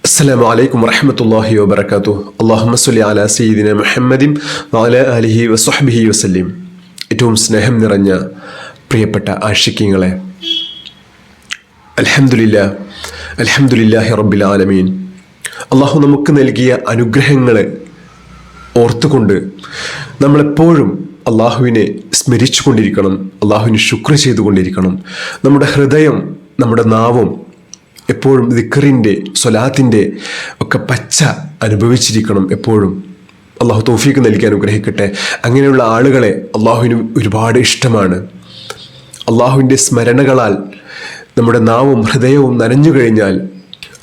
അസ്സലാമു അലൈക്കും വറഹ്മത്തുള്ളാഹി വബറകാതുഹു. അല്ലാഹുമ്മ സ്വല്ലി അലാ സയ്യിദിന മുഹമ്മദിൻ വഅലാ ആലിഹി വസ്വഹ്ബിഹി വസല്ലം. ഏറ്റവും സ്നേഹം നിറഞ്ഞ പ്രിയപ്പെട്ട ആശിഖീങ്ങളെ, അൽഹംദുലില്ലാഹി റബ്ബിൽ ആലമീൻ. അള്ളാഹു നമുക്ക് നൽകിയ അനുഗ്രഹങ്ങളെ ഓർത്തുകൊണ്ട് നമ്മളെപ്പോഴും അള്ളാഹുവിനെ സ്മരിച്ചു കൊണ്ടിരിക്കണം, അള്ളാഹുവിന് ശുക്ർ ചെയ്തുകൊണ്ടിരിക്കണം. നമ്മുടെ ഹൃദയം, നമ്മുടെ നാവും എപ്പോഴും ദിക്റിൻ്റെ, സ്വലാത്തിൻ്റെ ഒക്കെ പച്ച അനുഭവിച്ചിരിക്കണം എപ്പോഴും. അള്ളാഹു തൗഫീഖ് നൽകി അനുഗ്രഹിക്കട്ടെ. അങ്ങനെയുള്ള ആളുകളെ അള്ളാഹുവിന് ഒരുപാട് ഇഷ്ടമാണ്. അള്ളാഹുവിൻ്റെ സ്മരണകളാൽ നമ്മുടെ നാവും ഹൃദയവും നനഞ്ഞു കഴിഞ്ഞാൽ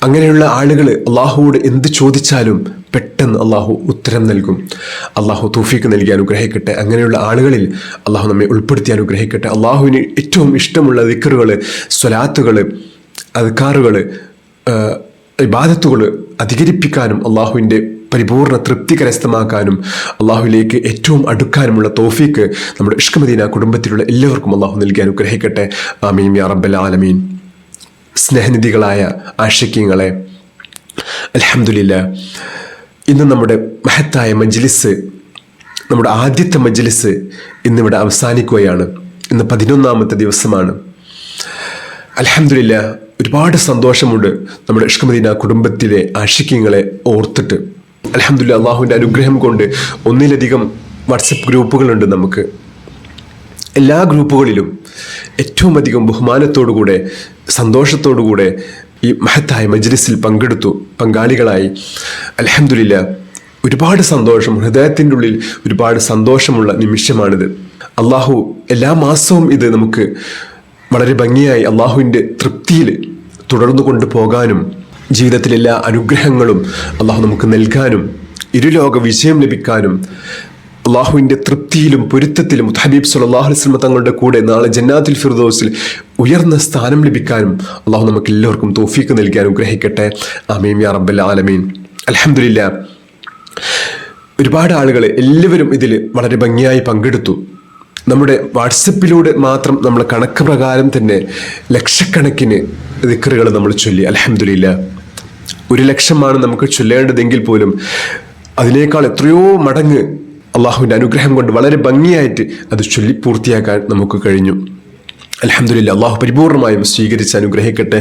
അങ്ങനെയുള്ള ആളുകൾ അള്ളാഹുവോട് എന്ത് ചോദിച്ചാലും പെട്ടെന്ന് അള്ളാഹു ഉത്തരം നൽകും. അള്ളാഹു തൗഫീഖ് നൽകി അനുഗ്രഹിക്കട്ടെ. അങ്ങനെയുള്ള ആളുകളിൽ അള്ളാഹു നമ്മെ ഉൾപ്പെടുത്തി അനുഗ്രഹിക്കട്ടെ. അള്ളാഹുവിന് ഏറ്റവും ഇഷ്ടമുള്ള ദിക്റുകൾ, സ്വലാത്തുകൾ, അദ്കാറുകൾ, ഇബാദത്തുകൾ അധികരിപ്പിക്കാനും അള്ളാഹുവിൻ്റെ പരിപൂർണ്ണ തൃപ്തി കരസ്ഥമാക്കാനും അള്ളാഹുവിലേക്ക് ഏറ്റവും അടുക്കാനുമുള്ള തൗഫീഖ് നമ്മുടെ ഇഷ്ക് മദീന കുടുംബത്തിലുള്ള എല്ലാവർക്കും അള്ളാഹു നൽകി അനുഗ്രഹിക്കട്ടെ. ആമീൻ യാ റബ്ബൽ ആലമീൻ. സ്നേഹനിധികളായ ആശിഖീങ്ങളെ, അൽഹംദുലില്ലാ, ഇന്ന് നമ്മുടെ മഹത്തായ മജ്ലിസ്, നമ്മുടെ ആദ്യത്തെ മജ്ലിസ് ഇന്നിവിടെ അവസാനിക്കുകയാണ്. ഇന്ന് 11ാമത്തെ ദിവസമാണ്. അൽഹംദുലില്ലാ, ഒരുപാട് സന്തോഷമുണ്ട് നമ്മുടെ ഇഷ്ക് മദീന കുടുംബത്തിലെ ആശിഖീങ്ങളെ ഓർത്തിട്ട്. അൽഹംദുലില്ലാ, അള്ളാഹുവിൻ്റെ അനുഗ്രഹം കൊണ്ട് ഒന്നിലധികം വാട്സപ്പ് ഗ്രൂപ്പുകളുണ്ട് നമുക്ക്. എല്ലാ ഗ്രൂപ്പുകളിലും ഏറ്റവും അധികം ബഹുമാനത്തോടുകൂടെ, സന്തോഷത്തോടുകൂടെ ഈ മഹത്തായ മജ്ലിസിൽ പങ്കാളികളായി. അൽഹംദുലില്ലാ, ഒരുപാട് സന്തോഷം, ഹൃദയത്തിൻ്റെ ഉള്ളിൽ ഒരുപാട് സന്തോഷമുള്ള നിമിഷമാണിത്. അള്ളാഹു എല്ലാ മാസവും ഇത് നമുക്ക് വളരെ ഭംഗിയായി അള്ളാഹുവിൻ്റെ തൃപ്തിയിൽ തുടർന്നു കൊണ്ടുപോകാനും ജീവിതത്തിലെല്ലാ അനുഗ്രഹങ്ങളും അള്ളാഹു നമുക്ക് നൽകാനും ഇരുലോക വിജയം ലഭിക്കാനും അള്ളാഹുവിൻ്റെ തൃപ്തിയിലും പൊരുത്തത്തിലും ഹബീബ് സല്ലല്ലാഹു അലൈഹി വസല്ലം തങ്ങളുടെ കൂടെ നാളെ ജന്നാത്തുൽ ഫിർദൗസിൽ ഉയർന്ന സ്ഥാനം ലഭിക്കാനും അള്ളാഹു നമുക്ക് എല്ലാവർക്കും തൗഫീഖ് നൽകി അനുഗ്രഹിക്കട്ടെ. ആമീൻ യാ റബ്ബൽ ആലമീൻ. അൽഹംദുലില്ലാ, ഒരുപാട് ആളുകൾ എല്ലാവരും ഇതിൽ വളരെ ഭംഗിയായി പങ്കെടുത്തു. നമ്മുടെ വാട്സപ്പിലൂടെ മാത്രം നമ്മൾ കണക്ക് പ്രകാരം തന്നെ ലക്ഷക്കണക്കിന് ദിക്റുകൾ നമ്മൾ ചൊല്ലി. അൽഹംദുലില്ലാ, 1,00,000 നമുക്ക് ചൊല്ലേണ്ടതെങ്കിൽ പോലും അതിനേക്കാൾ എത്രയോ മടങ്ങ് അള്ളാഹുവിൻ്റെ അനുഗ്രഹം കൊണ്ട് വളരെ ഭംഗിയായിട്ട് അത് ചൊല്ലി പൂർത്തിയാക്കാൻ നമുക്ക് കഴിഞ്ഞു. അൽഹംദുലില്ലാ, അള്ളാഹു പരിപൂർണമായും സ്വീകരിച്ച് അനുഗ്രഹിക്കട്ടെ.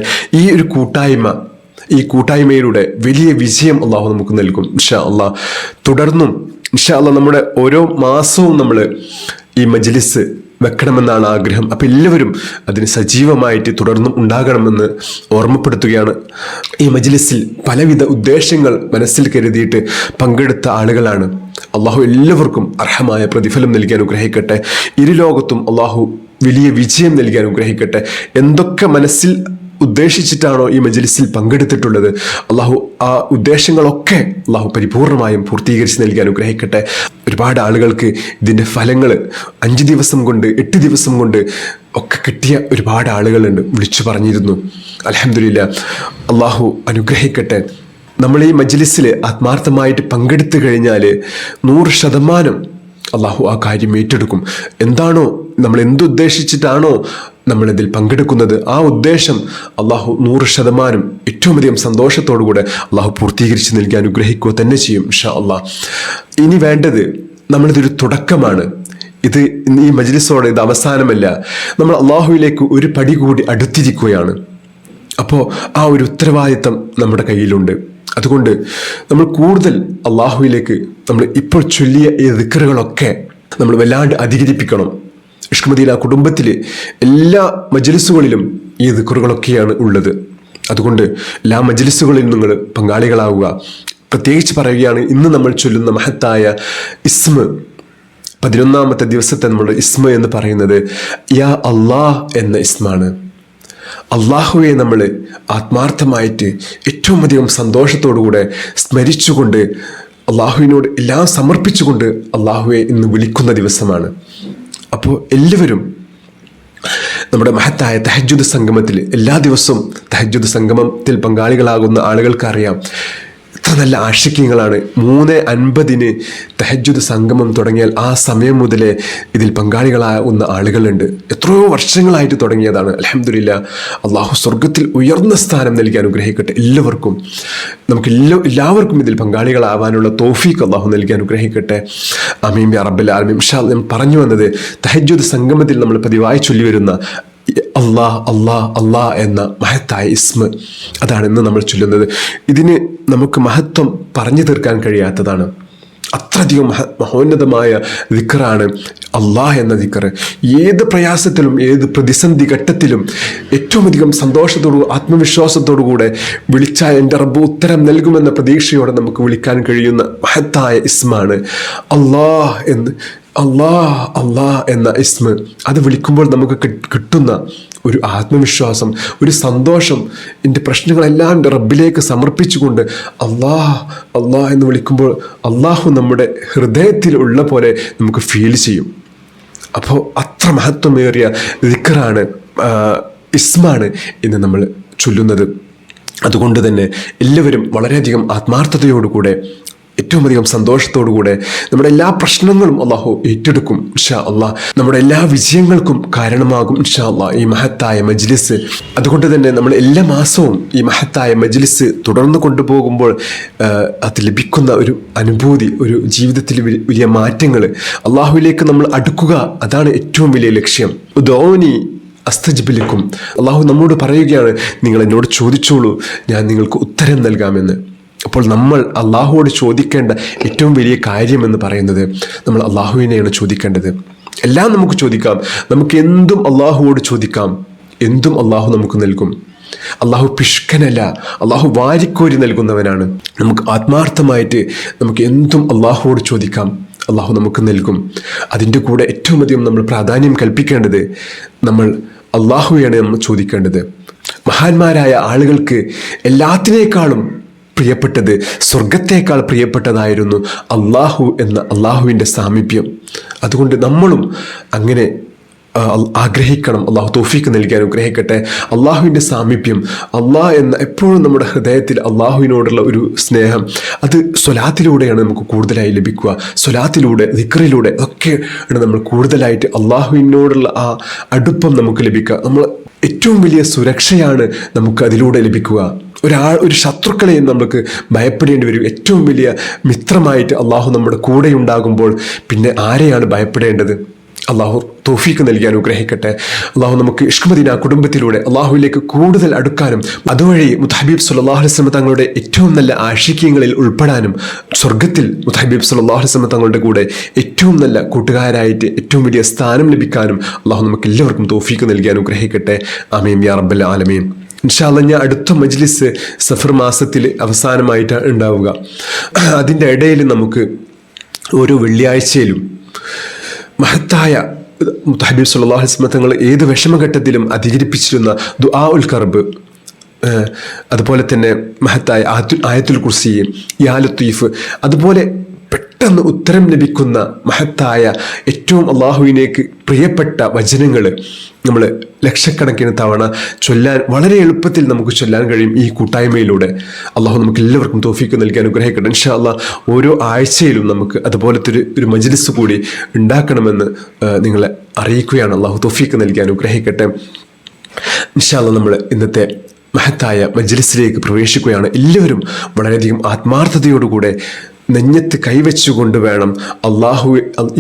ഈ കൂട്ടായ്മയിലൂടെ വലിയ വിജയം അള്ളാഹു നമുക്ക് നൽകും ഇൻഷാ അള്ളാഹ്. തുടർന്നും ഇൻഷാ അള്ളാഹ് നമ്മുടെ ഓരോ മാസവും നമ്മൾ ഈ മജ്ലിസ് വെക്കണമെന്നാണ് ആഗ്രഹം. അപ്പം എല്ലാവരും അതിന് സജീവമായിട്ട് തുടർന്നും ഉണ്ടാകണമെന്ന് ഓർമ്മപ്പെടുത്തുകയാണ്. ഈ മജ്ലിസിൽ പലവിധ ഉദ്ദേശങ്ങൾ മനസ്സിൽ കരുതിയിട്ട് പങ്കെടുത്ത ആളുകളാണ്. അള്ളാഹു എല്ലാവർക്കും അർഹമായ പ്രതിഫലം നൽകി അനുഗ്രഹിക്കട്ടെ. ഇരുലോകത്തും അള്ളാഹു വലിയ വിജയം നൽകി അനുഗ്രഹിക്കട്ടെ. എന്തൊക്കെ മനസ്സിൽ ഉദ്ദേശിച്ചിട്ടാണോ ഈ മജ്ലിസിൽ പങ്കെടുത്തിട്ടുള്ളത്, അള്ളാഹു ആ ഉദ്ദേശങ്ങളൊക്കെ അള്ളാഹു പരിപൂർണമായും പൂർത്തീകരിച്ച് നൽകി അനുഗ്രഹിക്കട്ടെ. ഒരുപാട് ആളുകൾക്ക് ഇതിൻ്റെ ഫലങ്ങൾ 5 ദിവസം കൊണ്ട് 8 ദിവസം കൊണ്ട് ഒക്കെ കിട്ടിയ ഒരുപാട് ആളുകളുണ്ട്, വിളിച്ചു പറഞ്ഞിരുന്നു. അൽഹംദുലില്ലാ, അള്ളാഹു അനുഗ്രഹിക്കട്ടെ. നമ്മൾ ഈ മജ്ലിസിൽ ആത്മാർത്ഥമായിട്ട് പങ്കെടുത്തു കഴിഞ്ഞാൽ 100% അള്ളാഹു ആ കാര്യം ഏറ്റെടുക്കും. എന്താണോ നമ്മൾ എന്തുദ്ദേശിച്ചിട്ടാണോ നമ്മളിതിൽ പങ്കെടുക്കുന്നത്, ആ ഉദ്ദേശം അള്ളാഹു 100% ഏറ്റവും അധികം സന്തോഷത്തോടുകൂടെ അള്ളാഹു പൂർത്തീകരിച്ച് നൽകി അനുഗ്രഹിക്കുക തന്നെ ചെയ്യും ഇൻഷാ അള്ളാഹ്. ഇനി വേണ്ടത്, നമ്മളിതൊരു തുടക്കമാണ്. ഈ മജ്ലിസോടെ ഇത് അവസാനമല്ല. നമ്മൾ അള്ളാഹുവിലേക്ക് ഒരു പടി കൂടി അടുത്തിരിക്കുകയാണ്. അപ്പോൾ ആ ഒരു ഉത്തരവാദിത്തം നമ്മുടെ കയ്യിലുണ്ട്. അതുകൊണ്ട് നമ്മൾ കൂടുതൽ അള്ളാഹുവിലേക്ക് നമ്മൾ ഇപ്പോൾ ചൊല്ലിയ ഈ ദിക്റുകളൊക്കെ നമ്മൾ വല്ലാണ്ട് അധികരിപ്പിക്കണം. ഇഷ്ക് മദീന കുടുംബത്തിൽ എല്ലാ മജ്ലിസുകളിലും ഈ ദിക്റുകളൊക്കെയാണ് ഉള്ളത്. അതുകൊണ്ട് എല്ലാ മജ്ലിസുകളിലും നിങ്ങൾ പങ്കാളികളാവുക. പ്രത്യേകിച്ച് പറയുകയാണ്, ഇന്ന് നമ്മൾ ചൊല്ലുന്ന മഹത്തായ ഇസ്മ, 11ാമത്തെ ദിവസത്തെ നമ്മുടെ ഇസ്മ എന്ന് പറയുന്നത് യാ അള്ളാഹ് എന്ന ഇസ്മാണ്. അള്ളാഹുവെ നമ്മൾ ആത്മാർത്ഥമായിട്ട് ഏറ്റവും അധികം സന്തോഷത്തോടുകൂടെ സ്മരിച്ചുകൊണ്ട് അള്ളാഹുവിനോട് എല്ലാം സമർപ്പിച്ചുകൊണ്ട് അള്ളാഹുവെ ഇന്ന് വിളിക്കുന്ന ദിവസമാണ്. അപ്പോൾ എല്ലാവരും നമ്മുടെ മഹത്തായ തഹജ്ജുദ് സംഗമത്തിൽ, എല്ലാ ദിവസവും തഹജ്ജുദ് സംഗമത്തിൽ പങ്കാളികളാകുന്ന ആളുകൾക്കറിയാം നല്ല ആശിക്യങ്ങളാണ്. 3:50 തഹജ്ജുദ് സംഗമം തുടങ്ങിയാൽ ആ സമയം മുതലേ ഇതിൽ പങ്കാളികളാവുന്ന ആളുകളുണ്ട്. എത്രയോ വർഷങ്ങളായിട്ട് തുടങ്ങിയതാണ്. അൽഹംദുലില്ലാ, അള്ളാഹു സ്വർഗത്തിൽ ഉയർന്ന സ്ഥാനം നൽകി അനുഗ്രഹിക്കട്ടെ എല്ലാവർക്കും. നമുക്ക് എല്ലാവർക്കും ഇതിൽ പങ്കാളികളാവാനുള്ള തൗഫീഖ് അള്ളാഹു നൽകി അനുഗ്രഹിക്കട്ടെ. ആമീൻ യാ റബ്ബൽ ആലമീൻ. ഇൻഷാ അല്ലാഹ്, ഞാൻ പറഞ്ഞു വന്നത് തഹജ്ജുദ് സംഗമത്തിൽ നമ്മൾ പതിവായി ചൊല്ലി വരുന്ന അല്ലാഹ് അല്ലാഹ് അല്ലാഹ് എന്ന മഹത്തായ ഇസ്മ, അതാണ് ഇന്ന് നമ്മൾ ചൊല്ലുന്നത്. ഇതിന് നമുക്ക് മഹത്വം പറഞ്ഞു തീർക്കാൻ കഴിയാത്തതാണ്. അത്രയധികം മഹോന്നതമായ ദിക്റാണ് അല്ലാഹ് എന്ന ദിക്റ്. ഏത് പ്രയാസത്തിലും ഏത് പ്രതിസന്ധി ഘട്ടത്തിലും ഏറ്റവും അധികം സന്തോഷത്തോടു ആത്മവിശ്വാസത്തോടു കൂടെ വിളിച്ചാൽ എൻ്റെ റബ്ബ് ഉത്തരം നൽകുമെന്ന പ്രതീക്ഷയോടെ നമുക്ക് വിളിക്കാൻ കഴിയുന്ന മഹത്തായ ഇസ്മാണ് അല്ലാഹ് എന്ന്. അല്ലാഹ് അല്ലാഹ് എന്ന ഇസ്മ, അത് വിളിക്കുമ്പോൾ നമുക്ക് കിട്ടുന്ന ഒരു ആത്മവിശ്വാസം, ഒരു സന്തോഷം, എൻ്റെ പ്രശ്നങ്ങളെല്ലാം എൻ്റെ റബ്ബിലേക്ക് സമർപ്പിച്ചുകൊണ്ട് അല്ലാഹ് അല്ലാഹ് എന്ന് വിളിക്കുമ്പോൾ അല്ലാഹു നമ്മുടെ ഹൃദയത്തിൽ ഉള്ള പോലെ നമുക്ക് ഫീൽ ചെയ്യും. അപ്പോൾ അത്ര മഹത്വമേറിയ ദിക്റാണ്, ഇസ്മാണ് ഇന്ന് നമ്മൾ ചൊല്ലുന്നത്. അതുകൊണ്ട് തന്നെ എല്ലാവരും വളരെയധികം ആത്മാർത്ഥതയോടുകൂടെ ഏറ്റവും അധികം സന്തോഷത്തോടുകൂടെ നമ്മുടെ എല്ലാ പ്രശ്നങ്ങളും അള്ളാഹു ഏറ്റെടുക്കും ഇൻഷാ അള്ളാഹ്. നമ്മുടെ എല്ലാ വിജയങ്ങൾക്കും കാരണമാകും ഇൻഷാ അള്ളാഹ് ഈ മഹത്തായ മജ്ലിസ്. അതുകൊണ്ട് തന്നെ നമ്മൾ എല്ലാ മാസവും ഈ മഹത്തായ മജ്ലിസ് തുടർന്ന് കൊണ്ടുപോകുമ്പോൾ അത് ലഭിക്കുന്ന ഒരു അനുഭൂതി, ഒരു ജീവിതത്തിൽ വലിയ മാറ്റങ്ങൾ, അള്ളാഹുവിലേക്ക് നമ്മൾ അടുക്കുക, അതാണ് ഏറ്റവും വലിയ ലക്ഷ്യം. ഉദഊനി അസ്തജിബ് ലക്കും. അള്ളാഹു നമ്മോട് പറയുകയാണ്, നിങ്ങൾ എന്നോട് ചോദിച്ചോളൂ, ഞാൻ നിങ്ങൾക്ക് ഉത്തരം നൽകാമെന്ന്. അപ്പോൾ നമ്മൾ അള്ളാഹുവോട് ചോദിക്കേണ്ട ഏറ്റവും വലിയ കാര്യമെന്ന് പറയുന്നത് നമ്മൾ അള്ളാഹുവിനെയാണ് ചോദിക്കേണ്ടത്. എല്ലാം നമുക്ക് ചോദിക്കാം, നമുക്ക് എന്തും അള്ളാഹുവോട് ചോദിക്കാം, എന്തും അള്ളാഹു നമുക്ക് നൽകും. അള്ളാഹു പിഷ്കനല്ല, അള്ളാഹു വാരിക്കോരി നൽകുന്നവനാണ്. നമുക്ക് ആത്മാർത്ഥമായിട്ട് നമുക്ക് എന്തും അള്ളാഹുവോട് ചോദിക്കാം, അള്ളാഹു നമുക്ക് നൽകും. അതിൻ്റെ കൂടെ ഏറ്റവും അധികം നമ്മൾ പ്രാധാന്യം കൽപ്പിക്കേണ്ടത് നമ്മൾ അള്ളാഹുവെയാണ് നമ്മൾ ചോദിക്കേണ്ടത്. മഹാന്മാരായ ആളുകൾക്ക് എല്ലാത്തിനേക്കാളും പ്രിയപ്പെട്ടത്, സ്വർഗത്തേക്കാൾ പ്രിയപ്പെട്ടതായിരുന്നു അള്ളാഹു എന്ന അള്ളാഹുവിൻ്റെ സാമീപ്യം. അതുകൊണ്ട് നമ്മളും അങ്ങനെ ആഗ്രഹിക്കണം. അള്ളാഹു തൗഫീഖ് നൽകി അനുഗ്രഹിക്കട്ടെ. അള്ളാഹുവിൻ്റെ സാമീപ്യം, അള്ളാഹ് എന്ന എപ്പോഴും നമ്മുടെ ഹൃദയത്തിൽ അള്ളാഹുവിനോടുള്ള ഒരു സ്നേഹം, അത് സ്വലാത്തിലൂടെയാണ് നമുക്ക് കൂടുതലായി ലഭിക്കുക. സ്വലാത്തിലൂടെ, ദിക്റിലൂടെ ഒക്കെയാണ് നമ്മൾ കൂടുതലായിട്ട് അള്ളാഹുവിനോടുള്ള ആ അടുപ്പം നമുക്ക് ലഭിക്കുക. നമ്മൾ ഏറ്റവും വലിയ സുരക്ഷയാണ് നമുക്ക് അതിലൂടെ ലഭിക്കുക. ഒരു ശത്രുക്കളെയും നമുക്ക് ഭയപ്പെടേണ്ടി വരും. ഏറ്റവും വലിയ മിത്രമായിട്ട് അള്ളാഹു നമ്മുടെ കൂടെ ഉണ്ടാകുമ്പോൾ പിന്നെ ആരെയാണ് ഭയപ്പെടേണ്ടത്? അള്ളാഹു തൗഫീഖ് നൽകി അനുഗ്രഹിക്കട്ടെ. അള്ളാഹു നമുക്ക് ഇഷ്ക് മദീന കുടുംബത്തിലൂടെ അള്ളാഹുവിലേക്ക് കൂടുതൽ അടുക്കാനും അതുവഴി മുത്തഹബീബ് സല്ലല്ലാഹു അലൈഹി വസല്ലം തങ്ങളുടെ ഏറ്റവും നല്ല ആശിക്യങ്ങളിൽ ഉൾപ്പെടാനും സ്വർഗത്തിൽ മുത്തഹബീബ് സല്ലല്ലാഹു അലൈഹി വസല്ലം തങ്ങളുടെ കൂടെ ഏറ്റവും നല്ല കൂട്ടുകാരായിട്ട് ഏറ്റവും വലിയ സ്ഥാനം ലഭിക്കാനും അള്ളാഹു നമുക്ക് എല്ലാവർക്കും തൗഫീഖ് നൽകി അനുഗ്രഹിക്കട്ടെ. ആമീൻ യാ റബ്ബൽ ആലമീൻ. ഇൻഷാ അല്ലാഹ്, ഞാൻ അടുത്ത മജ്ലിസ് സഫർ മാസത്തിൽ അവസാനമായിട്ടാണ് ഉണ്ടാവുക. അതിൻ്റെ ഇടയിൽ നമുക്ക് ഓരോ വെള്ളിയാഴ്ചയിലും മഹത്തായ മുത്തഹബീബ് സല്ലല്ലാഹു അലൈഹി വസല്ലം തങ്ങൾ ഏത് വിഷമഘട്ടത്തിലും അധികരിപ്പിച്ചിരുന്ന ദുആ ഉൽ കർബ്, അതുപോലെ തന്നെ മഹത്തായ ആയത്തുൽ കുർസി, യാ ലത്തീഫ്, അതുപോലെ പെട്ടെന്ന് ഉത്തരം ലഭിക്കുന്ന മഹത്തായ ഏറ്റവും അള്ളാഹുവിനേക്ക് പ്രിയപ്പെട്ട വചനങ്ങൾ നമ്മൾ ലക്ഷക്കണക്കിന് തവണ ചൊല്ലാൻ വളരെ എളുപ്പത്തിൽ നമുക്ക് ചൊല്ലാൻ കഴിയും ഈ കൂട്ടായ്മയിലൂടെ. അള്ളാഹു നമുക്ക് എല്ലാവർക്കും തൗഫീഖ് നൽകി അനുഗ്രഹിക്കട്ടെ. ഇൻഷാ അല്ലാഹ്, ഓരോ ആഴ്ചയിലും നമുക്ക് അതുപോലത്തെ ഒരു മജ്ലിസ് കൂടി ഉണ്ടാക്കണമെന്ന് നിങ്ങളെ അറിയിക്കുകയാണ്. അള്ളാഹു തൗഫീഖ് നൽകി അനുഗ്രഹിക്കട്ടെ. ഇൻഷാ അല്ലാഹ്, നമ്മൾ ഇന്നത്തെ മഹത്തായ മജ്ലിസിലേക്ക് പ്രവേശിക്കുകയാണ്. എല്ലാവരും വളരെയധികം ആത്മാർത്ഥതയോടുകൂടെ നെഞ്ഞത്ത് കൈവച്ചുകൊണ്ട് വേണം അള്ളാഹു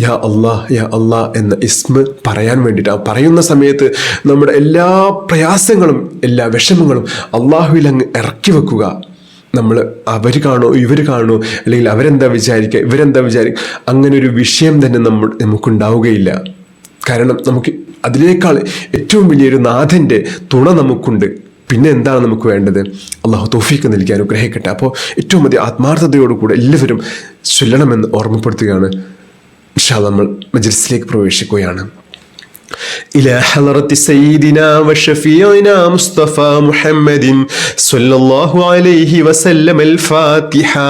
യാ അള്ളാഹ് യാ അള്ളാഹ് എന്ന ഇസ്മ പറയാൻ വേണ്ടിയിട്ട്. ആ പറയുന്ന സമയത്ത് നമ്മുടെ എല്ലാ പ്രയാസങ്ങളും എല്ലാ വിഷമങ്ങളും അള്ളാഹുവിൽ അങ്ങ് ഇറക്കി വെക്കുക. നമ്മൾ അവർ കാണോ ഇവർ കാണോ, അല്ലെങ്കിൽ അവരെന്താ വിചാരിക്കുക ഇവരെന്താ വിചാരിക്കുക, അങ്ങനെ ഒരു വിഷയം തന്നെ നമുക്കുണ്ടാവുകയില്ല. കാരണം നമുക്ക് അതിനേക്കാൾ ഏറ്റവും വലിയൊരു നാഥൻ്റെ തുണ നമുക്കുണ്ട്. പിന്നെ എന്താണ് നമുക്ക് വേണ്ടത്? അള്ളാഹു തൗഫീഖ് നൽകി അനുഗ്രഹിക്കട്ടെ. അപ്പോൾ ഏറ്റവും അധികം ആത്മാർത്ഥതയോടുകൂടെ എല്ലാവരും ചൊല്ലണമെന്ന് ഓർമ്മപ്പെടുത്തുകയാണ്. ഇൻഷാ അല്ലാഹ്, നമ്മൾ മജ്ലിസിലേക്ക് പ്രവേശിക്കുകയാണ്. إلى حضرة سيدنا وشفيعنا مصطفى محمد صلى الله عليه وسلم الفاتحة.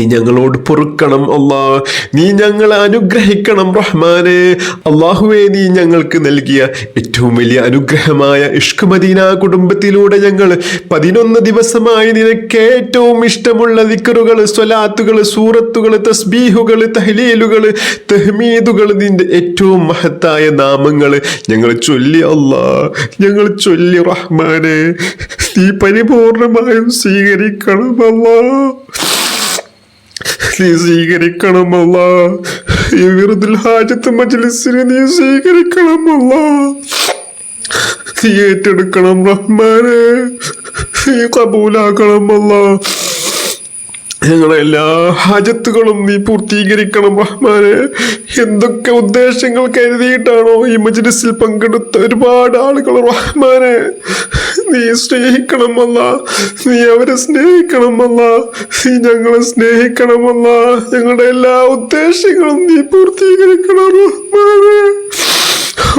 നീ ഞങ്ങളോട് പൊറുക്കണം അല്ലാ, നീ ഞങ്ങളെ അനുഗ്രഹിക്കണം റഹ്മാനെ. അള്ളാഹുവേ, നീ ഞങ്ങൾക്ക് നൽകിയ ഏറ്റവും വലിയ അനുഗ്രഹമായ ഇഷ്ക് മദീന കുടുംബത്തിലൂടെ ഞങ്ങൾ 11 ദിവസമായി നിനക്ക് ഏറ്റവും ഇഷ്ടമുള്ള ദിക്റുകൾ, സ്വലാത്തുകൾ, സൂറത്തുകൾ, തസ്ബീഹുകൾ, തഹ്ലീലുകൾ, തഹ്മീദുകൾ, നിന്റെ ഏറ്റവും മഹത്തായ നാമങ്ങൾ ഞങ്ങൾ ചൊല്ലി അല്ലാ, ഞങ്ങൾ ചൊല്ലി റഹ്മാനെ. നീ പരിപൂർണമായും സ്വീകരിക്കണം അല്ലാ, നീ സ്വീകരിക്കണം അല്ലാ. ഈ വിറുദുൽ ഹാജത്ത് മജ്ലിസിനെ നീ സ്വീകരിക്കണം അല്ലാ, നീ ഏറ്റെടുക്കണം റഹ്മാനെ, നീ കബൂലാക്കണം അല്ലാ. ഞങ്ങളുടെ എല്ലാ ഹാജത്തുകളും നീ പൂർത്തീകരിക്കണം റഹ്മാനെ. എന്തൊക്കെ ഉദ്ദേശങ്ങൾ കരുതിയിട്ടാണോ ഈ മജ്ലിസിൽ പങ്കെടുത്ത ഒരുപാട് ആളുകൾ റഹ്മാനെ, നീ സ്നേഹിക്കണമല്ല, നീ അവരെ സ്നേഹിക്കണമല്ല, നീ ഞങ്ങളെ സ്നേഹിക്കണമല്ല. ഞങ്ങളുടെ എല്ലാ ഉദ്ദേശങ്ങളും നീ പൂർത്തീകരിക്കണം റഹ്മാനെ.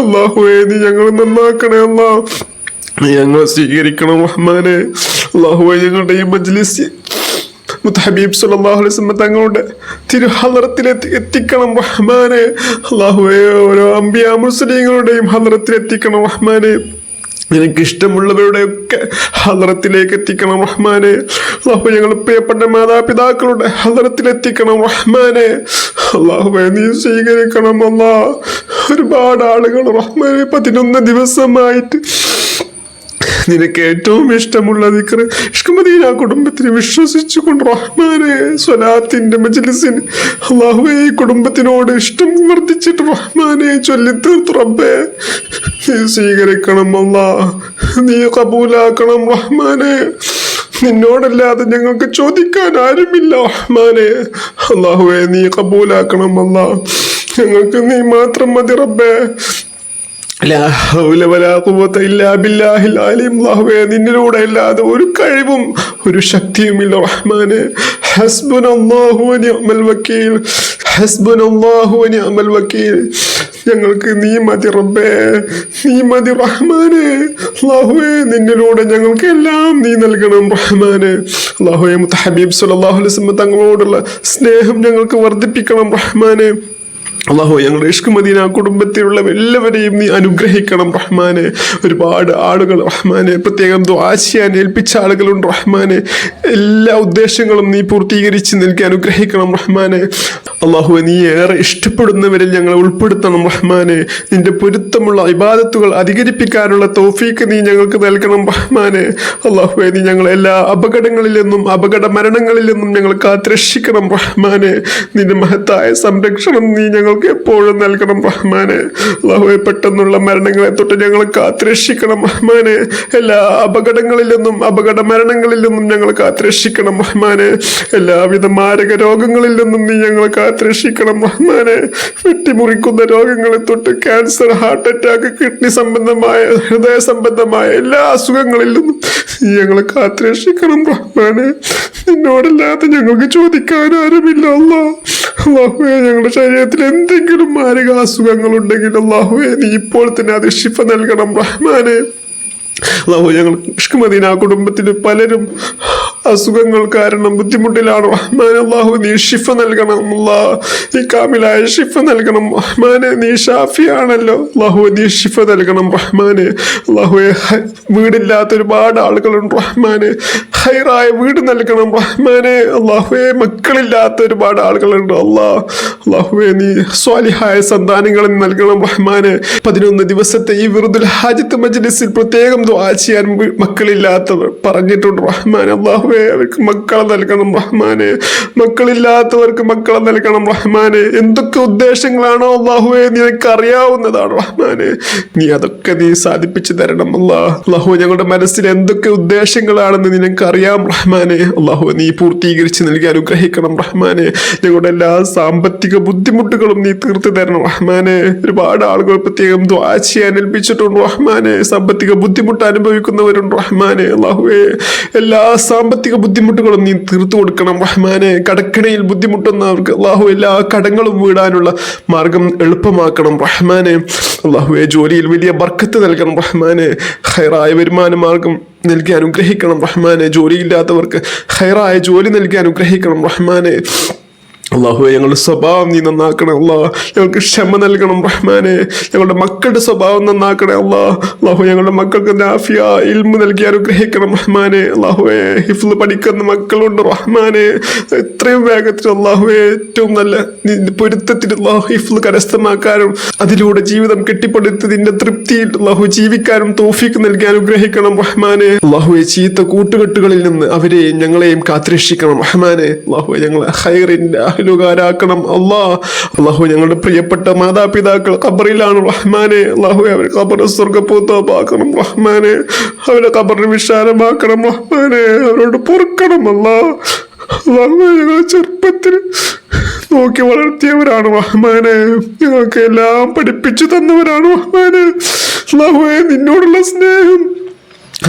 അല്ലാഹുവേ, നീ ഞങ്ങളെ നന്നാക്കണേ അല്ലാ, നീ ഞങ്ങളെ സ്വീകരിക്കണം റഹ്മാനെ. അല്ലാഹുവേ, ഞങ്ങളുടെ ഈ മജ്ലിസ് ഹബീബ് സല്ലല്ലാഹു അലൈഹി വസല്ലം തങ്ങളുടെ തിരുഹളറത്തിൽ എത്തിക്കണം റഹ്മാനെ. അല്ലാഹുവേ, ഓരോ അംബിയാ മുർസലീങ്ങളുടെയും ഹളറത്തിൽ എത്തിക്കണം റഹ്മാനെ. നിനക്ക് ഇഷ്ടമുള്ളവരുടെ ഒക്കെ ഹളറത്തിലേക്ക് എത്തിക്കണം റഹ്മാനെ. അല്ലാഹു, ഞങ്ങൾ പ്രിയപ്പെട്ട മാതാപിതാക്കളുടെ ഹളറത്തിൽ എത്തിക്കണം റഹ്മാനെ. അല്ലാഹുവേ, നീ സ്വീകരിക്കണം അല്ലാ. ഒരുപാട് ആളുകൾ റഹ്മാനെ 11 ദിവസമായിട്ട് നിനക്ക് ഏറ്റവും ഇഷ്ടമുള്ള ദിക്റ് ഇഷ്ക് മദീന കുടുംബത്തിന് വിശ്വസിച്ചുകൊണ്ട് റഹ്മാനെ സ്വലാത്തിന്റെ മജ്ലിസിന് അല്ലാഹുവേ ഈ കുടുംബത്തിനോട് ഇഷ്ടം വർദ്ധിച്ചിട്ട് റഹ്മാനെ ചൊല്ലിത്തീർത്തു റബ്ബേ. നീ സ്വീകരിക്കണം അല്ലാ, നീ കബൂലാക്കണം റഹ്മാനെ. നിന്നോടല്ലാതെ ഞങ്ങൾക്ക് ചോദിക്കാൻ ആരുമില്ല റഹ്മാനെ. അല്ലാഹുവേ, നീ കബൂലാക്കണം അല്ലാ. ഞങ്ങൾക്ക് നീ മാത്രം മതി റബ്ബേ. നിന്നിലൂടെ അല്ലാതെ ഒരു കഴിവും ഒരു ശക്തിയുമില്ല റഹ്മാനെ. ഹസ്ബുനല്ലാഹു വനിഅമൽ വക്കീൽ, ഹസ്ബുനല്ലാഹു വനിഅമൽ വക്കീൽ. ഞങ്ങൾക്ക് നീ മതി റബ്ബേ, നീ മതി റഹ്മാനെ. അല്ലാഹുവേ, നിന്നിലൂടെ ഞങ്ങൾക്ക് എല്ലാം നീ നൽകണം റഹ്മാനെ. അല്ലാഹുവേ, മുത്തഹബീബ് സല്ലല്ലാഹു അലൈഹി വസല്ലം തങ്ങളോടുള്ള സ്നേഹം ഞങ്ങൾക്ക് വർദ്ധിപ്പിക്കണം റഹ്മാനെ. അല്ലാഹു, ഞങ്ങളുടെ ഇഷ്ക് മദീന കുടുംബത്തിലുള്ള എല്ലാവരെയും നീ അനുഗ്രഹിക്കണം റഹ്മാനെ. ഒരുപാട് ആളുകൾ റഹ്മാനെ പ്രത്യേകം ദുആ ചെയ്യാൻ ഏൽപ്പിച്ച ആളുകളുണ്ട് റഹ്മാനെ. എല്ലാ ഉദ്ദേശങ്ങളും നീ പൂർത്തീകരിച്ച് നൽകി അനുഗ്രഹിക്കണം റഹ്മാനെ. അല്ലാഹു, നീ ഏറെ ഇഷ്ടപ്പെടുന്നവരിൽ ഞങ്ങളെ ഉൾപ്പെടുത്തണം റഹ്മാനെ. നിന്റെ പൊരുത്തമുള്ള ഇബാദത്തുകൾ അധികരിപ്പിക്കാനുള്ള തൗഫീക്ക് നീ ഞങ്ങൾക്ക് നൽകണം റഹ്മാനെ. അല്ലാഹുവേ, നീ ഞങ്ങളെ എല്ലാ അപകടങ്ങളിൽ നിന്നും അപകട മരണങ്ങളിൽ നിന്നും ഞങ്ങൾ കാത്തുരക്ഷിക്കണം റഹ്മാനെ. നിന്റെ മഹത്തായ സംരക്ഷണം നീ ഞങ്ങൾക്ക് എപ്പോഴും നൽകണം റഹ്മാനെ. അല്ലാഹുവേ, പെട്ടെന്നുള്ള മരണങ്ങളെ തൊട്ട് ഞങ്ങൾ കാത്തുരക്ഷിക്കണം റഹ്മാനെ. എല്ലാ അപകടങ്ങളിൽ നിന്നും അപകട മരണങ്ങളിൽ നിന്നും ഞങ്ങൾ കാത്തുരക്ഷിക്കണം റഹ്മാനെ. എല്ലാവിധ മാരക രോഗങ്ങളിൽ നിന്നും നീ ഞങ്ങൾ കാത്തുരക്ഷിക്കണം റഹ്മാനെ. വെട്ടിമുറിക്കുന്ന രോഗങ്ങളെ തൊട്ട് ക്യാൻസർ, ഹാർട്ട് അറ്റാക്ക്, കിഡ്നി സംബന്ധമായ, ഹൃദയ സംബന്ധമായ എല്ലാ അസുഖങ്ങളിൽ നിന്നും നീ ഞങ്ങളെ കാത്തുരക്ഷിക്കണം റഹ്മാനെ. നിന്നോടല്ലാതെ ഞങ്ങൾക്ക് ചോദിക്കാൻ ആരുമില്ല അല്ലാ. അല്ലാഹുവേ, ഞങ്ങളുടെ ശരീരത്തിൽ എന്തെങ്കിലും മാരക അസുഖങ്ങൾ ഉണ്ടെങ്കിൽ അല്ലാഹുവേ, നീ ഇപ്പോൾ തന്നെ അത് ശിഫ നൽകണം റഹ്മാനെ. അല്ലാഹു, ഞങ്ങൾ ഇഷ്ക് മദീന കുടുംബത്തിന് പലരും അസുഖങ്ങൾ കാരണം ബുദ്ധിമുട്ടിലാണ് റഹ്മാനെ. അല്ലാഹു, നീ ഷിഫ നൽകണം അല്ലാ, നീ കാമിലായ ഷിഫ നൽകണം റഹ്മാനെ. നീ ഷാഫിയാണല്ലോ അല്ലാഹു, നീ ഷിഫ നൽകണം റഹ്മാനെ. അല്ലാഹുവേ, വീടില്ലാത്ത ഒരുപാട് ആളുകളുണ്ട് റഹ്മാനെ, ഖൈറായ വീട് നൽകണം റഹ്മാനെ. അല്ലാഹുവേ, മക്കളില്ലാത്ത ഒരുപാട് ആളുകളുണ്ട് അല്ലാഹുവേ, നീ സ്വാലിഹായ സന്താനങ്ങൾ നൽകണം റഹ്മാനെ. 11 ദിവസത്തെ ഈ വിറുദുൽ ഹാജത്ത് മജ്ലിസിൽ പ്രത്യേകം ദുആ ചെയ്യാൻ മക്കളില്ലാത്തവർ പറഞ്ഞിട്ടുണ്ട് റഹ്മാനെ. അല്ലാഹുവേ, അവർക്ക് മക്കളെ നൽകണം റഹ്മാനെ. മക്കളില്ലാത്തവർക്ക് മക്കളെ നൽകണം റഹ്മാനെ. എന്തൊക്കെ ഉദ്ദേശങ്ങളാണോ അല്ലാഹുവേ നിനക്ക് അറിയാവുന്നതാണ് റഹ്മാനെ. നീ അതൊക്കെ നീ സാധിപ്പിച്ചു തരണം അല്ലാഹു. ഞങ്ങളുടെ മനസ്സിൽ എന്തൊക്കെ ഉദ്ദേശങ്ങളാണെന്ന് നിനക്ക് അറിയാം റഹ്മാനെ. അല്ലാഹു, നീ പൂർത്തീകരിച്ച് നൽകി അനുഗ്രഹിക്കണം റഹ്മാനെ. ഞങ്ങളുടെ എല്ലാ സാമ്പത്തിക ബുദ്ധിമുട്ടുകളും നീ തീർത്തു തരണം റഹ്മാനെ. ഒരുപാട് ആളുകൾ പ്രത്യേകം ദുആ ചെയ്യാൻ ഏൽപ്പിച്ചിട്ടുണ്ട് റഹ്മാനെ. സാമ്പത്തിക ബുദ്ധിമുട്ട് അനുഭവിക്കുന്നവരുണ്ട് റഹ്മാനെ. അല്ലാഹുവേ, എല്ലാ സാമ്പത്തിക സാമ്പത്തിക ബുദ്ധിമുട്ടുകളും നീ തീർത്തു കൊടുക്കണം റഹ്മാനെ. കടക്കണയിൽ ബുദ്ധിമുട്ടുന്നവർക്ക് അള്ളാഹു എല്ലാ കടങ്ങളും വീടാനുള്ള മാർഗം എളുപ്പമാക്കണം റഹ്മാനെ. അള്ളാഹുവെ ജോലിയിൽ വലിയ ബർക്കത്ത് നൽകണം റഹ്മാനെ. ഖൈറായ വരുമാന മാർഗം നൽകി അനുഗ്രഹിക്കണം റഹ്മാനെ. ജോലിയില്ലാത്തവർക്ക് ഖൈറായ ജോലി നൽകി അനുഗ്രഹിക്കണം റഹ്മാനെ. അള്ളാഹുവെ ഞങ്ങളുടെ സ്വഭാവം നീ നന്നാക്കണം അള്ളാഹ്. ഞങ്ങൾക്ക് ക്ഷമ നൽകണം റഹ്മാനെ. ഞങ്ങളുടെ മക്കളുടെ സ്വഭാവം നന്നാക്കണേ അള്ളാഹ്. അള്ളാഹു ഞങ്ങളുടെ മക്കൾക്ക് നാഫിയ ഇൽമു നൽകി അനുഗ്രഹിക്കണം റഹ്മാനെ. അള്ളാഹുവെ ഹിഫ്ള് പഠിക്കുന്ന മക്കളുണ്ട് റഹ്മാനെ. എത്രയും വേഗത്തിൽ അള്ളാഹുവെ ഏറ്റവും നല്ല പൊരുത്തത്തിൽ അള്ളാഹു ഹിഫ്ള് കരസ്ഥമാക്കാനും അതിലൂടെ ജീവിതം കെട്ടിപ്പടുത്ത് നിന്റെ തൃപ്തിയിൽ അള്ളാഹു ജീവിക്കാനും തൗഫീഖ് നൽകി അനുഗ്രഹിക്കണം റഹ്മാനെ. അള്ളാഹുവെ ചീത്ത കൂട്ടുകെട്ടുകളിൽ നിന്ന് അവരെയും ഞങ്ങളെയും കാത്തുരക്ഷിക്കണം റഹ്മാനെ. അള്ളാഹുവെ ഞങ്ങളെ ഖൈറിന്റെ ാക്കണം അള്ളാഹ്. അള്ളാഹു ഞങ്ങളുടെ പ്രിയപ്പെട്ട മാതാപിതാക്കൾ ഖബറിലാണ് റഹ്മാനെ. അള്ളാഹു അവരെ ഖബർ സ്വർഗ്ഗപൂതമാക്കണം റഹ്മാനെ. അവരെ ഖബറിന് വിശാലമാക്കണം റഹ്മാനെ. അവരോട് പൊറുക്കണം അള്ളാഹ്. അള്ളാഹു ഞങ്ങൾ ചെറുപ്പത്തിൽ നോക്കി വളർത്തിയവരാണ് റഹ്മാനെ. ഞങ്ങൾക്ക് എല്ലാം പഠിപ്പിച്ചു തന്നവരാണ് റഹ്മാനെ. അള്ളാഹുവേ നിന്നോടുള്ള സ്നേഹം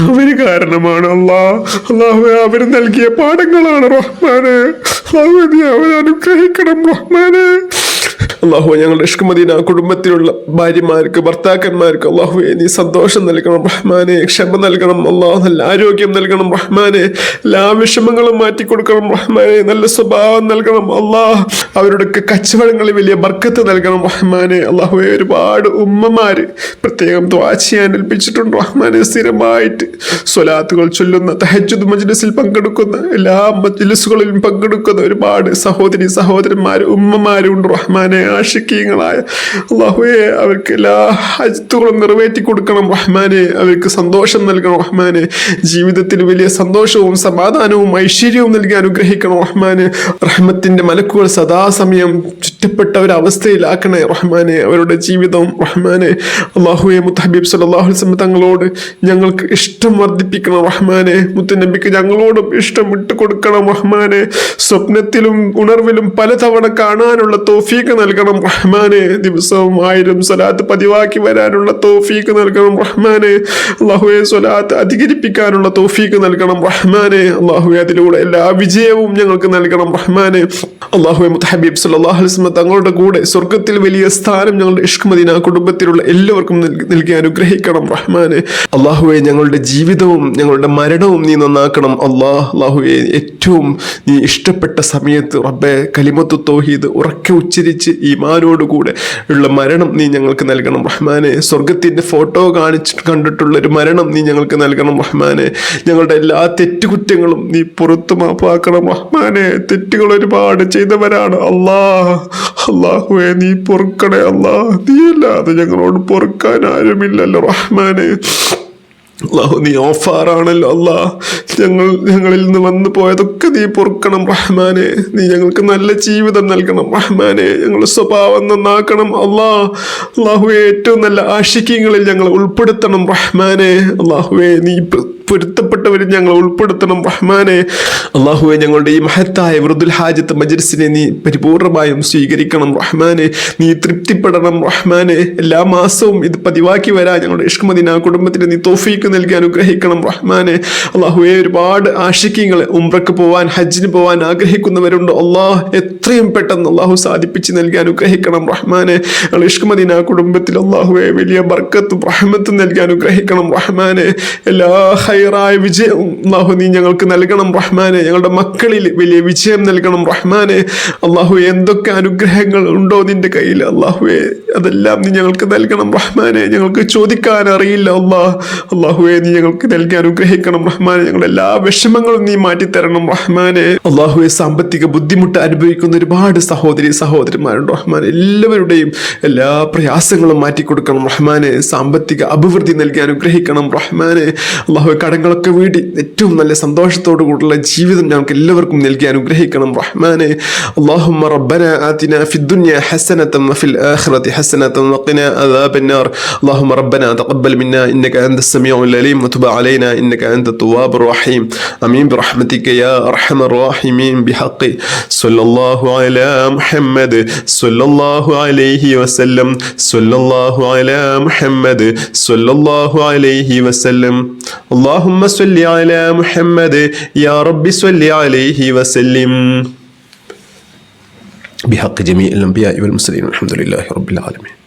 അവര് കാരണമാണ് അള്ളാഹുവെ. അവര് നൽകിയ പാഠങ്ങളാണ് റഹ്മാനെ. അള്ളാഹുവെ നീ അവരെ അനുഗ്രഹിക്കണം റഹ്മാനെ. അള്ളാഹു ഞങ്ങളുടെ ഇഷ്ക് മദീന കുടുംബത്തിലുള്ള ഭാര്യമാർക്ക് ഭർത്താക്കന്മാർക്ക് അള്ളാഹുവെ നീ സന്തോഷം നൽകണം റഹ്മാനെ. ക്ഷമ നൽകണം അള്ളാഹു. നല്ല ആരോഗ്യം നൽകണം റഹ്മാനെ. എല്ലാ വിഷമങ്ങളും മാറ്റിക്കൊടുക്കണം റഹ്മാനെ. നല്ല സ്വഭാവം നൽകണം അള്ളാഹ്. അവരുടെ കച്ചവടങ്ങളിൽ വലിയ ബർക്കത്ത് നൽകണം റഹ്മാനെ. അള്ളാഹുവെ ഒരുപാട് ഉമ്മമാര് പ്രത്യേകം ദുആ ചെയ്യാൻ ഏൽപ്പിച്ചിട്ടുണ്ട് റഹ്മാനെ. സ്ഥിരമായിട്ട് സ്വലാത്തുകൾ ചൊല്ലുന്ന തഹജ്ജുദ് മജ്ലിസിൽ പങ്കെടുക്കുന്ന എല്ലാ മജ്ലിസുകളിലും പങ്കെടുക്കുന്ന ഒരുപാട് സഹോദരി സഹോദരന്മാര് ഉമ്മമാരുണ്ട് റഹ്മാനെ. ആശിക്കീങ്ങളായ അള്ളാഹുവെ അവർക്ക് എല്ലാ ഹജ്ജുകളും നിറവേറ്റി കൊടുക്കണം റഹ്മാനെ. അവർക്ക് സന്തോഷം നൽകണം റഹ്മാനെ. ജീവിതത്തിൽ വലിയ സന്തോഷവും സമാധാനവും ഐശ്വര്യവും നൽകി അനുഗ്രഹിക്കണം റഹ്മാനെ. റഹ്മത്തിന്റെ മലക്കുകൾ സദാസമയം ചുറ്റപ്പെട്ട ഒരവസ്ഥയിലാക്കണേ റഹ്മാനെ അവരുടെ ജീവിതവും റഹ്മാനെ. അള്ളാഹുവെ മുത്തഹബീബ് സല്ലല്ലാഹു അലൈഹി വസല്ലം തങ്ങളോട് ഞങ്ങൾക്ക് ഇഷ്ടം വർദ്ധിപ്പിക്കണം റഹ്മാനെ. മുത്തുനബിക്ക് ഞങ്ങളോടും ഇഷ്ടം വിട്ടുകൊടുക്കണം റഹ്മാനെ. സ്വപ്നത്തിലും ഉണർവിലും പലതവണ കാണാനുള്ള തൗഫീഖ് നൽകണം റഹ്മാനെ. ദിവസവും 1000 സ്വലാത്ത് പതിവാക്കി വരാനുള്ള തൗഫീഖ് നൽകണം റഹ്മാനെ. അള്ളാഹുവെ സ്വലാത്ത് അധികരിപ്പിക്കാനുള്ള തൗഫീഖ് നൽകണം റഹ്മാനെ. അള്ളാഹുവെ അതിലൂടെ എല്ലാ വിജയവും ഞങ്ങൾക്ക് നൽകണം റഹ്മാനെ. അള്ളാഹുവെ മുത്തഹബീബ് സല്ലല്ലാഹു അലൈഹി വസല്ലം തങ്ങളുടെ കൂടെ സ്വർഗത്തിൽ വലിയ സ്ഥാനം ഞങ്ങളുടെ ഇഷ്ക് മദീന കുടുംബത്തിലുള്ള എല്ലാവർക്കും നൽകി അനുഗ്രഹിക്കണം റഹ്മാനെ. അള്ളാഹുവെ ഞങ്ങളുടെ ജീവിതവും ഞങ്ങളുടെ മരണവും നീ നന്നാക്കണം അള്ളാഹുവെ. ഏറ്റവും നീ ഇഷ്ടപ്പെട്ട സമയത്ത് റബ്ബെ കലിമത്തു തൗഹീദ് ഉറക്കെ ഉച്ചരിച്ച് ഈമാനോടുകൂടെ ഉള്ള മരണം നീ ഞങ്ങൾക്ക് നൽകണം റഹ്മാനെ. സ്വർഗത്തിന്റെ ഫോട്ടോ കണ്ടിട്ടുള്ള ഒരു മരണം നീ ഞങ്ങൾക്ക് നൽകണം റഹ്മാനെ. ഞങ്ങളുടെ എല്ലാ തെറ്റുകുറ്റങ്ങളും നീ പുറത്തു മാപ്പാക്കണം റഹ്മാനെ. തെറ്റുകൾ ഒരുപാട് ചെയ്തവരാണ് അള്ളാഹുവെ നീ പൊറുക്കണേ അള്ളാഹ്. നീയല്ലാതെ ഞങ്ങളോട് പൊറുക്കാൻ ആരുമില്ലല്ലോ റഹ്മാനെ. അള്ളാഹു നീ ഓഫാറാണല്ലോ അള്ളാഹ്. ഞങ്ങളിൽ നിന്ന് വന്നു പോയതൊക്കെ നീ പൊറുക്കണം റഹ്മാനെ. നീ ഞങ്ങൾക്ക് നല്ല ജീവിതം നൽകണം റഹ്മാനെ. ഞങ്ങളുടെ സ്വഭാവം നന്നാക്കണം അള്ളാഹുവെ. ഏറ്റവും നല്ല ആശിക്യങ്ങളിൽ ഞങ്ങൾ ഉൾപ്പെടുത്തണം റഹ്മാനെ. അള്ളാഹുവെ നീ പൊരുത്തപ്പെട്ടവരും ഞങ്ങൾ ഉൾപ്പെടുത്തണം റഹ്മാനെ. അള്ളാഹുവെ ഞങ്ങളുടെ ഈ മഹത്തായ വറുദുൽ ഹാജത്ത് മജ്ലിസിനെ നീ പരിപൂർണമായും സ്വീകരിക്കണം റഹ്മാനെ. നീ തൃപ്തിപ്പെടണം റഹ്മാനെ. എല്ലാ മാസവും ഇത് പതിവാക്കി വരാൻ ഞങ്ങളുടെ ഇഷ്ക് മദീന കുടുംബത്തിന് നീ തൗഫീഖ് നൽകി അനുഗ്രഹിക്കണം റഹ്മാനെ. അള്ളാഹുവെ ഒരുപാട് ആശിക്യങ്ങൾ ഉംറക്ക് പോവാൻ ഹജ്ജിന് പോവാൻ ആഗ്രഹിക്കുന്നവരുണ്ട് എത്രയും പെട്ടെന്ന് അള്ളാഹു സാധിപ്പിച്ച് നൽകി അനുഗ്രഹിക്കണം റഹ്മാനെ. ഞങ്ങളുടെ ഇഷ്ക് മദീന കുടുംബത്തിൽ അള്ളാഹുവെ വലിയ ബർക്കത്തും റഹ്മത്തും നൽകി അനുഗ്രഹിക്കണം റഹ്മാനെ. എല്ലാ ഖൈറായ വിജയം അള്ളാഹു നീ ഞങ്ങൾക്ക് നൽകണം റഹ്മാനെ. ഞങ്ങളുടെ മക്കളിൽ വലിയ വിജയം നൽകണം റഹ്മാനെ. അള്ളാഹു എന്തൊക്കെ അനുഗ്രഹങ്ങൾ ഉണ്ടോ നിന്റെ കയ്യിൽ അള്ളാഹുവെ അതെല്ലാം നീ ഞങ്ങൾക്ക് നൽകണം റഹ്മാനെ. ഞങ്ങൾക്ക് ചോദിക്കാൻ അറിയില്ല അള്ളാഹുവെ നീ ഞങ്ങൾക്ക് നൽകി അനുഗ്രഹിക്കണം റഹ്മാനെ. ഞങ്ങളുടെ എല്ലാ വിഷമങ്ങളും നീ മാറ്റിത്തരണം റഹ്മാനെ. അള്ളാഹുവെ സാമ്പത്തിക ബുദ്ധിമുട്ട് അനുഭവിക്കുന്ന ഒരുപാട് സഹോദരി സഹോദരന്മാരുണ്ട് റഹ്മാനെ. എല്ലാവരുടെയും എല്ലാ പ്രയാസങ്ങളും മാറ്റിക്കൊടുക്കണം റഹ്മാനെ. സാമ്പത്തിക അഭിവൃദ്ധി നൽകി അനുഗ്രഹിക്കണം റഹ്മാനെ. അള്ളാഹുവെ കടങ്ങളൊക്കെ വീടി ഏറ്റവും നല്ല സന്തോഷത്തോടു കൂടിയുള്ള ജീവിതം ഞങ്ങൾക്ക് എല്ലാവർക്കും നൽകി അനുഗ്രഹിക്കണം റഹ്മാനെ. അല്ലാഹുമ്മ റബ്ബനാ ആതിനാ ഫിദ്ദുനിയ ഹസനതൻ വഫിൽ ആഖിറതി ഹസനതൻ വഖിനാ അദാബന്നാർ. അല്ലാഹുമ്മ റബ്ബനാ തഖബ്ബൽ മിന്നാ ഇന്നക അൻതസ് സമീഉൽ അലീം വതുബ് അലൈനാ ഇന്നക അൻതത് തവ്വാബുർ റഹീം. ആമീൻ ബിറഹ്മതിക യാ അർഹമർ റഹീമീൻ ബിഹഖി സ്വല്ലല്ലാഹു അലാ മുഹമ്മദ് സ്വല്ലല്ലാഹു അലൈഹി വസല്ലം സ്വല്ലല്ലാഹു അലാ മുഹമ്മദ് സ്വല്ലല്ലാഹു അലൈഹി വസല്ലം. اللهم صل على محمد يا رب صل عليه وسلم بحق جميع الأنبياء والمرسلين والحمد لله رب العالمين.